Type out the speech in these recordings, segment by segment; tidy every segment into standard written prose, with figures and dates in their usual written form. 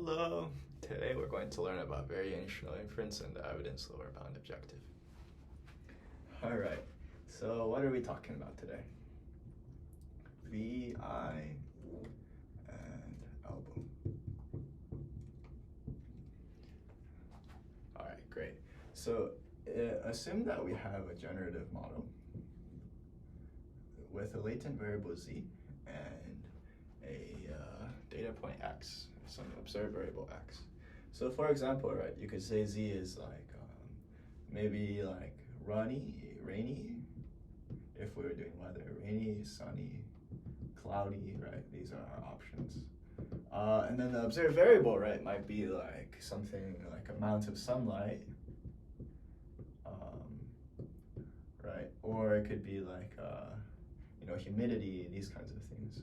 Hello! Today we're going to learn about variational inference and the evidence lower bound objective. Alright, so what are we talking about today? VI and ELBO. Alright, great. So assume that we have a generative model with a latent variable z and a data point x, some observed variable x. So for example, right, you could say z is like maybe like rainy, if we were doing weather, rainy, sunny, cloudy, right? These are our options. And then the observed variable, right, might be like something like amount of sunlight, right? Or it could be like humidity, these kinds of things.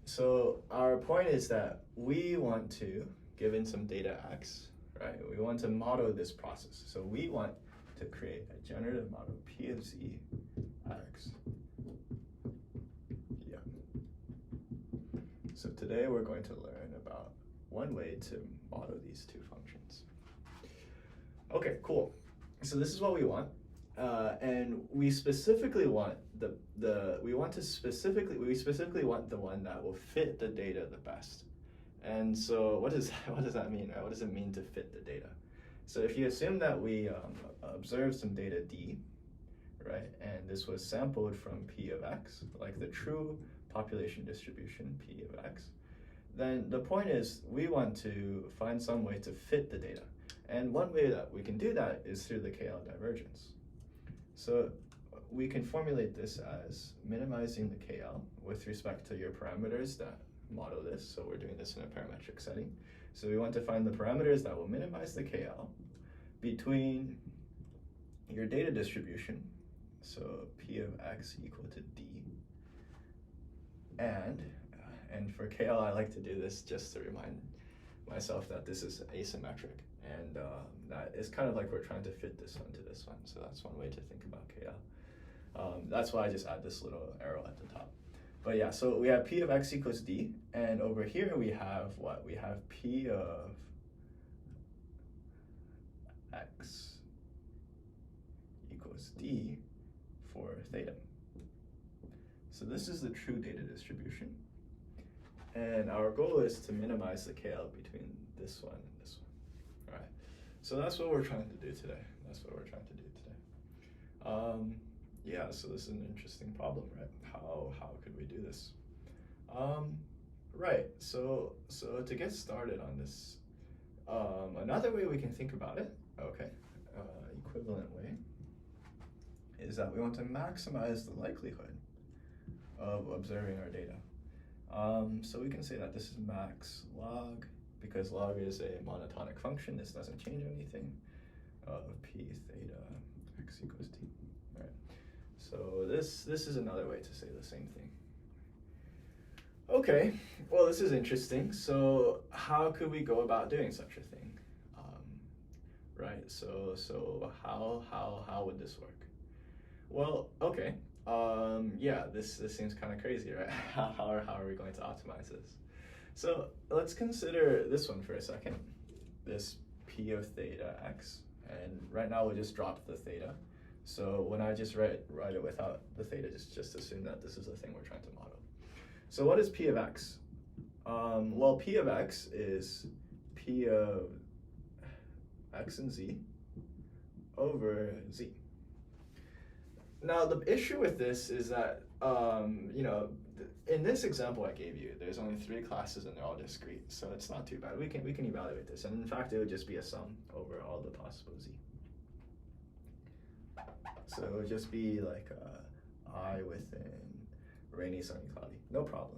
So our point is that we want to, given some data x, right, we want to model this process. So we want to create a generative model P of z x. Yeah. So today we're going to learn about one way to model these two functions. Okay, cool. So this is what we want. And we specifically want we specifically want the one that will fit the data the best. And so what does that mean, right? What does it mean to fit the data? So if you assume that we observed some data D, right, and this was sampled from P of x, like the true population distribution P of x, then the point is we want to find some way to fit the data. And one way that we can do that is through the KL divergence. So we can formulate this as minimizing the KL with respect to your parameters that model this. So we're doing this in a parametric setting. So we want to find the parameters that will minimize the KL between your data distribution, so P of x equal to D, and for KL I like to do this just to remind myself that this is asymmetric, and that is kind of like we're trying to fit this one to this one, so that's one way to think about KL. That's why I just add this little arrow at the top. But yeah, so we have P of x equals D, and over here we have what? We have P of x equals D for theta. So this is the true data distribution. And our goal is to minimize the KL between this one and this one. All right. So that's what we're trying to do today. Yeah, so this is an interesting problem, right? How could we do this? Right, so to get started on this, another way we can think about it, okay, equivalent way, is that we want to maximize the likelihood of observing our data. So we can say that this is max log, because log is a monotonic function. This doesn't change anything, of P theta x equals D. Right. So this is another way to say the same thing. Okay, well, this is interesting. So how could we go about doing such a thing? Right, so how would this work? Well, okay, yeah, this seems kind of crazy, right? How are we going to optimize this? So let's consider this one for a second, this P of theta x, and right now we'll just drop the theta. So when I just write it without the theta, just assume that this is the thing we're trying to model. So what is P of x? Well, P of x is P of x and z over z. Now the issue with this is that, in this example I gave you, there's only 3 classes and they're all discrete, so it's not too bad. We can evaluate this, and in fact it would just be a sum over all the possible z. So it would just be like I within rainy, sunny, cloudy, no problem.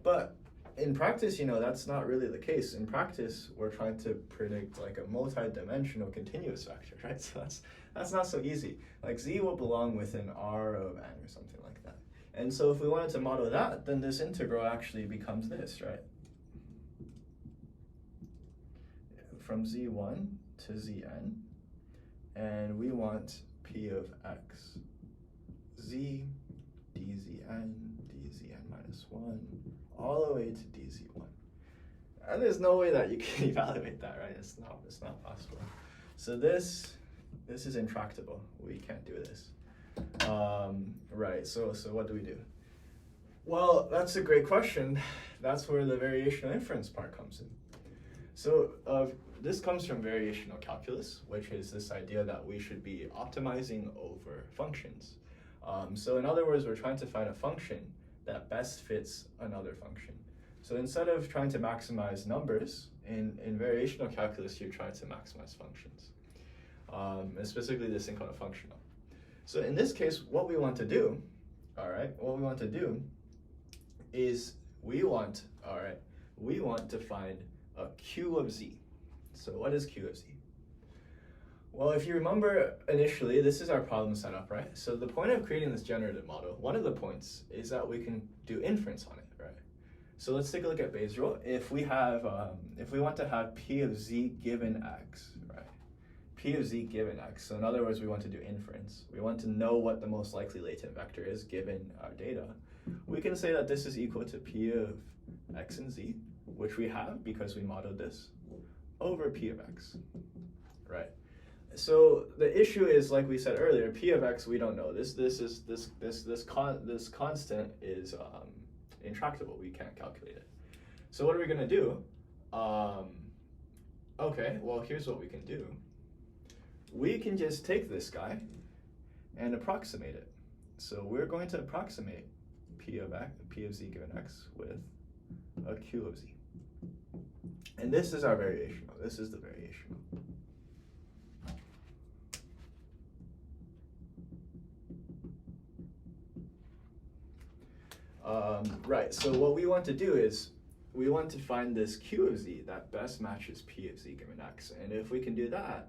But in practice, that's not really the case. In practice, we're trying to predict like a multi-dimensional continuous vector, right? So that's not so easy. Like z will belong within R of n or something like that. And so if we wanted to model that, then this integral actually becomes this, right? From z1 to zn, and we want P of x z dzn minus 1 all the way to dz1. And there's no way that you can evaluate that, right? It's not possible. So this is intractable. We can't do this. Right, so what do we do? Well, that's a great question. That's where the variational inference part comes in. So this comes from variational calculus, which is this idea that we should be optimizing over functions. So in other words, we're trying to find a function that best fits another function. So instead of trying to maximize numbers, in variational calculus, you're trying to maximize functions. And specifically this thing called a functional. So in this case, what we want to do, is we want to find a Q of Z. So what is Q of Z? Well, if you remember initially, this is our problem setup, right? So the point of creating this generative model, one of the points is that we can do inference on it, right? So let's take a look at Bayes' rule. If we want to have P of Z given X, right? P of Z given X. So in other words, we want to do inference. We want to know what the most likely latent vector is given our data. We can say that this is equal to P of X and Z, which we have because we modeled this, over P of X, right? So the issue is, like we said earlier, P of X we don't know. This constant is intractable. We can't calculate it. So what are we gonna do? Okay, well here's what we can do. We can just take this guy and approximate it. So we're going to approximate P of Z given X with a Q of Z. And this is our variational. This is the variational. Right, so what we want to do is we want to find this Q of Z that best matches P of Z given X. And if we can do that,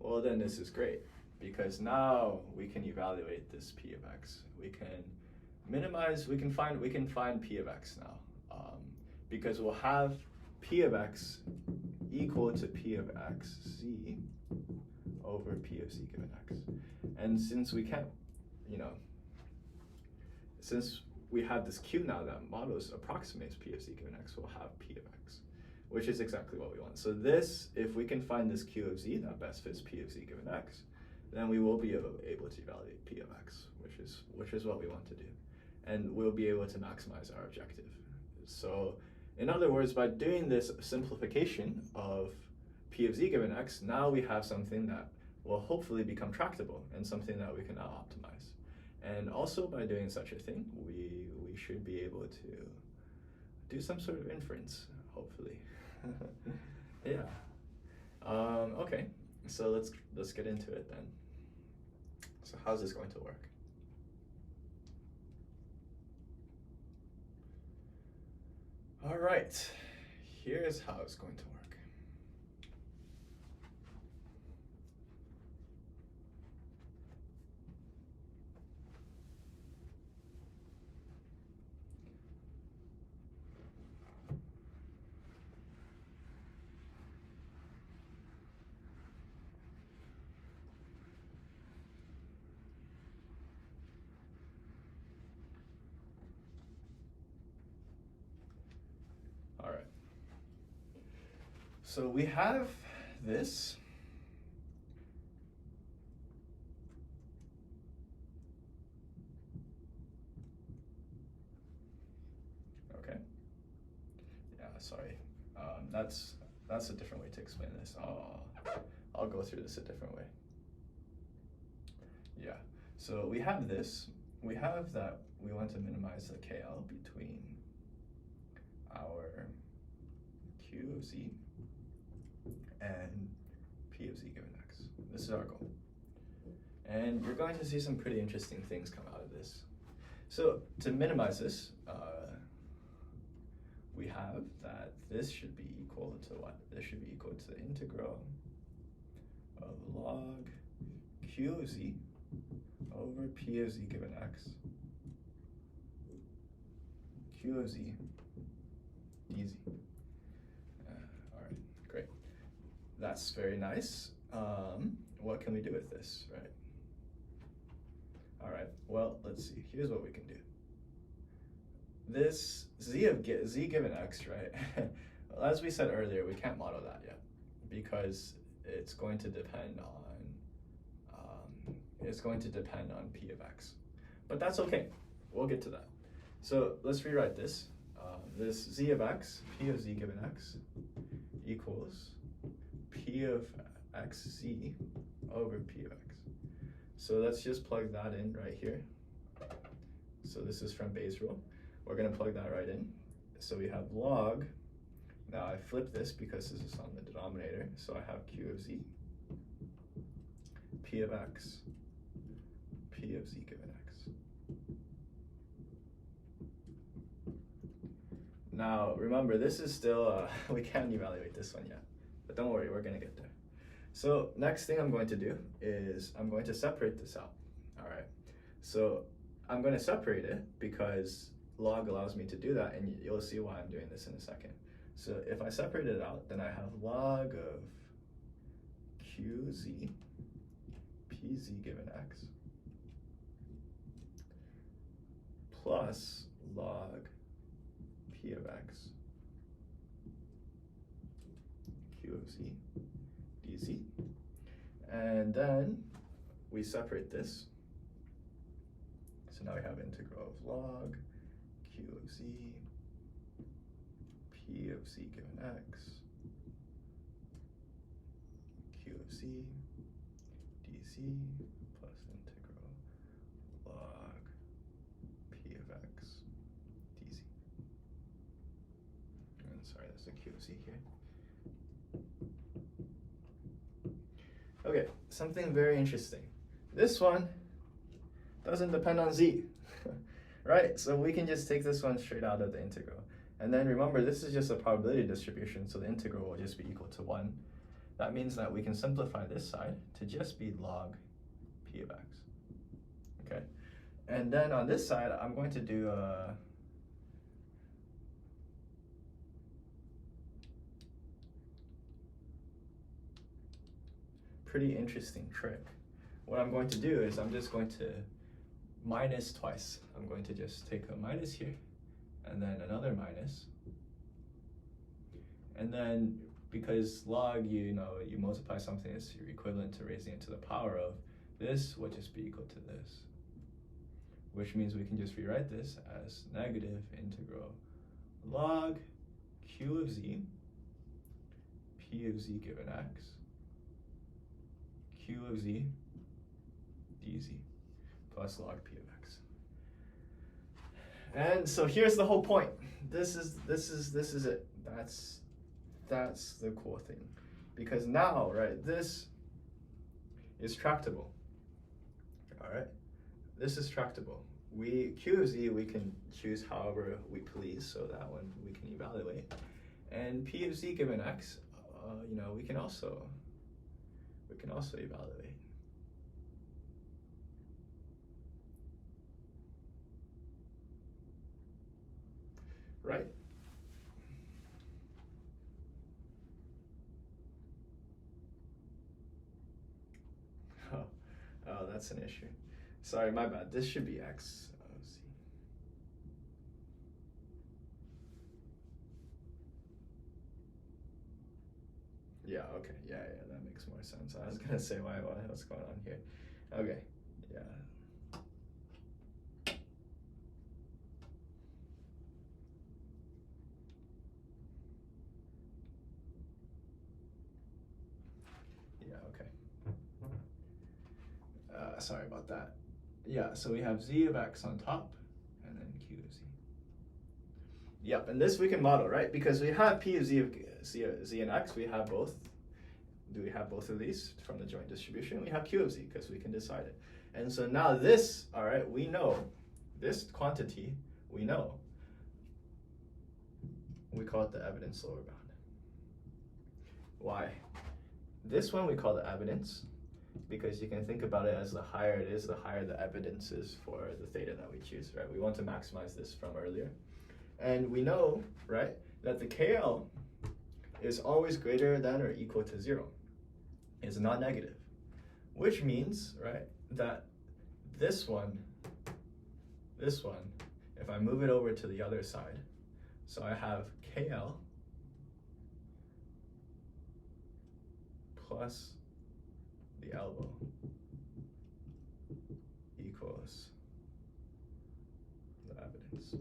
well then this is great, because now we can evaluate this P of X. We can minimize, we can find P of X now, because we'll have P of X equal to P of X Z over P of Z given X. And since we can't, since we have this Q now that models approximates P of Z given X, we'll have P of X, which is exactly what we want. So this, if we can find this Q of Z that best fits P of Z given X, then we will be able to evaluate P of X, which is what we want to do. And we'll be able to maximize our objective. So in other words, by doing this simplification of P of Z given X, now we have something that will hopefully become tractable and something that we can now optimize. And also by doing such a thing, we should be able to do some sort of inference, hopefully. Yeah. Okay, so let's get into it then. So how's this going to work? All right, here's how it's going to work. All right. So we have this. Okay. Yeah, sorry. That's a different way to explain this. I'll go through this a different way. Yeah. So we have this. We have that we want to minimize the KL between our Q of Z and P of Z given X. This is our goal. And you're going to see some pretty interesting things come out of this. So to minimize this, we have that this should be equal to what? This should be equal to the integral of log Q of Z over P of Z given X, Q of Z dz. All right, great. That's very nice. What can we do with this, right? All right, well, let's see. Here's what we can do. This Z given X, right? As we said earlier, we can't model that yet because it's going to depend on P of x. But that's okay. We'll get to that. So let's rewrite this. This z of x, p of z given x, equals p of xz over p of x. So let's just plug that in right here. So this is from Bayes' rule. We're going to plug that right in. So we have log. Now I flip this because this is on the denominator. So I have q of z, p of x, p of z given x. Now remember, this is still, we can't evaluate this one yet. But don't worry, we're going to get there. So next thing I'm going to do is I'm going to separate this out. All right. So I'm going to separate it because log allows me to do that, and you'll see why I'm doing this in a second. So if I separate it out, then I have log of qz pz given x plus log p of x q of z dz. And then we separate this. So now we have integral of log q of z p of z given x q of z dz plus integral log p of x dz. And sorry, that's the q of z here. Okay, something very interesting. This one doesn't depend on z, right? So we can just take this one straight out of the integral. And then remember, this is just a probability distribution, so the integral will just be equal to 1. That means that we can simplify this side to just be log p of x, okay? And then on this side, I'm going to do a pretty interesting trick. What I'm going to do is I'm just going to minus twice. I'm going to just take a minus here, and then another minus. And then because log, you multiply something, it's equivalent to raising it to the power of, this will just be equal to this. Which means we can just rewrite this as negative integral log q of z, p of z given x, q of z dz plus log p of x. And so here's the whole point. This is it. That's the cool thing. Because now, right, this is tractable. All right? This is tractable. Q of z, we can choose however we please, so that one we can evaluate. And p of z given x, we can also evaluate. Right? Oh, that's an issue. Sorry, my bad. This should be x of z. Yeah, okay. Yeah, that makes more sense. I was going to say, what's going on here? Okay, yeah. Sorry about that. Yeah, so we have z of x on top, and then q of z. Yep, and this we can model, right? Because we have p of z and x, we have both. Do we have both of these from the joint distribution? We have q of z, because we can decide it. And so now this, all right, we know, this quantity, we know. We call it the evidence lower bound. Why? This one we call the evidence, because you can think about it as the higher it is, the higher the evidence is for the theta that we choose, right? We want to maximize this from earlier. And we know, right, that the KL is always greater than or equal to 0. It's not negative, which means, right, that this one, if I move it over to the other side, so I have KL plus the ELBO equals the evidence.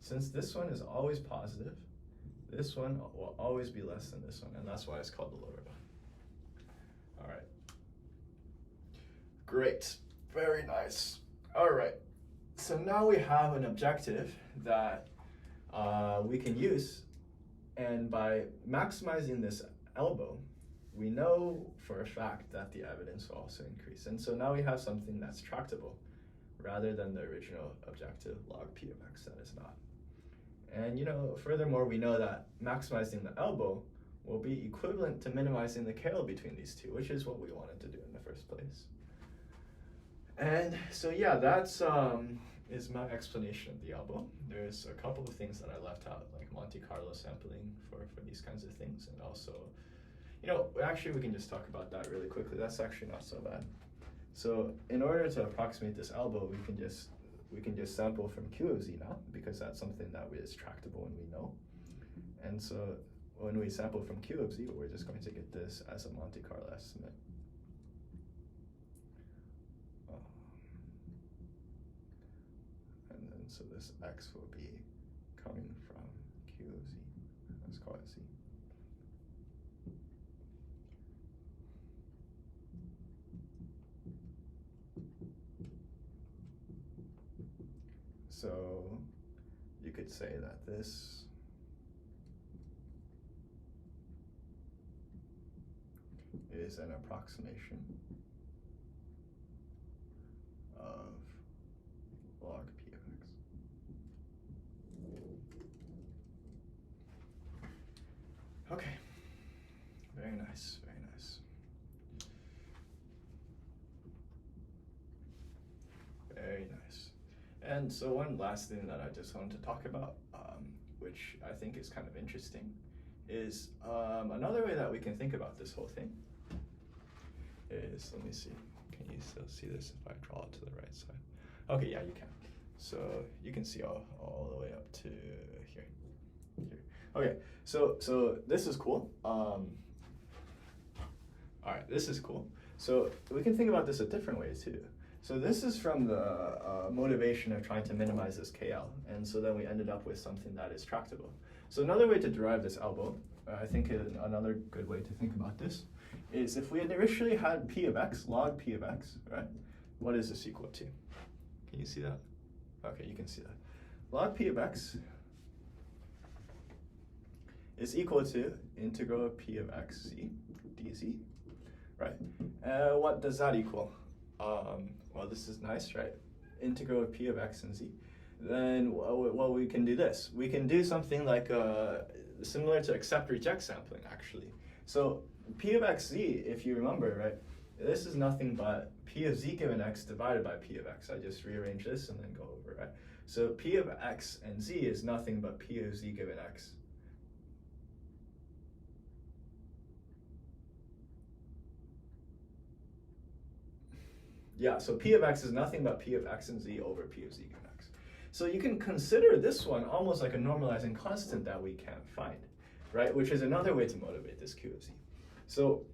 Since this one is always positive, this one will always be less than this one, and that's why it's called the lower bound. All right. Great. Very nice. All right. So now we have an objective that we can use, and by maximizing this ELBO, we know for a fact that the evidence will also increase. And so now we have something that's tractable rather than the original objective log p of x that is not. And furthermore, we know that maximizing the ELBO will be equivalent to minimizing the KL between these two, which is what we wanted to do in the first place. And so yeah, that's is my explanation of the ELBO. There's a couple of things that I left out, like Monte Carlo sampling for these kinds of things, and also, actually we can just talk about that really quickly. That's actually not so bad. So in order to approximate this ELBO, we can just sample from Q of Z now, because that's something that is tractable and we know. And so when we sample from Q of Z, we're just going to get this as a Monte Carlo estimate. And then so this X will be coming from Q of Z. Let's call it Z. So you could say that this is an approximation of log p of x. Okay, very nice, very nice. Very nice. And so one last thing that I just wanted to talk about, which I think is kind of interesting, is another way that we can think about this whole thing is, let me see, can you still see this if I draw it to the right side? Okay, yeah, you can. So you can see all the way up to here. Okay, so this is cool. All right, this is cool. So we can think about this a different way too. So this is from the motivation of trying to minimize this KL, and so then we ended up with something that is tractable. So another way to derive this ELBO, I think another good way to think about this, is if we had initially had p of x, log p of x, right? What is this equal to? Can you see that? Okay, you can see that. Log p of x is equal to integral of p of x z dz, right? What does that equal? Well, this is nice, right? Integral of p of x and z. Then, well, we can do this. We can do something like similar to accept-reject sampling, actually. So p of x z, if you remember, right? This is nothing but p of z given x divided by p of x. I just rearrange this and then go over, right? So p of x and z is nothing but p of z given x. Yeah, so p of x is nothing but p of x and z over p of z given x. So you can consider this one almost like a normalizing constant that we can't find, right? Which is another way to motivate this q of z. So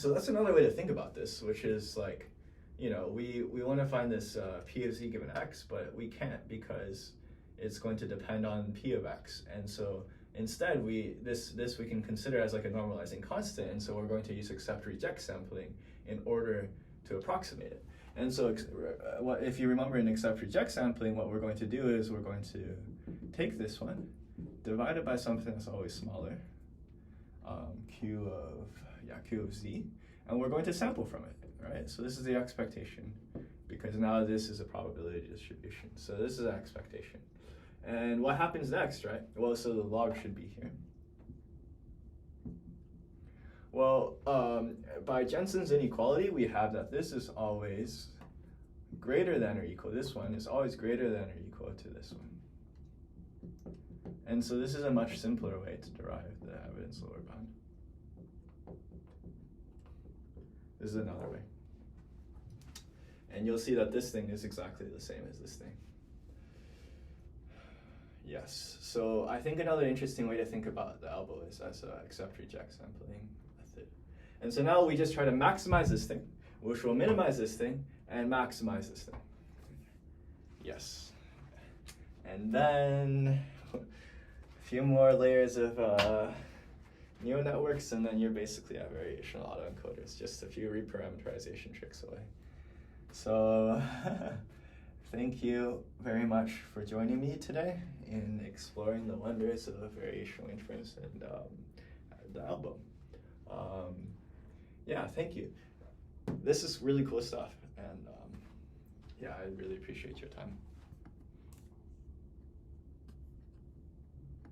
that's another way to think about this, which is like, we want to find this p of z given x, but we can't because it's going to depend on p of x. And so instead, this we can consider as like a normalizing constant, and so we're going to use accept-reject sampling in order to approximate it. And so if you remember in accept-reject sampling, what we're going to do is we're going to take this one, divide it by something that's always smaller, q of z, and we're going to sample from it, right? So this is the expectation, because now this is a probability distribution. So this is an expectation. And what happens next, right? Well, so the log should be here. Well, by Jensen's inequality, we have that this is always greater than or equal. This one is always greater than or equal to this one. And so this is a much simpler way to derive the evidence lower bound. This is another way. And you'll see that this thing is exactly the same as this thing. Yes. So I think another interesting way to think about the ELBO is as a accept-reject sampling method. And so now we just try to maximize this thing, which will minimize this thing and maximize this thing. Yes. And then a few more layers of neural networks, and then you're basically at variational autoencoders, just a few reparameterization tricks away. So thank you very much for joining me today in exploring the wonders of variational inference and the ELBO. Yeah, thank you. This is really cool stuff, and yeah, I really appreciate your time.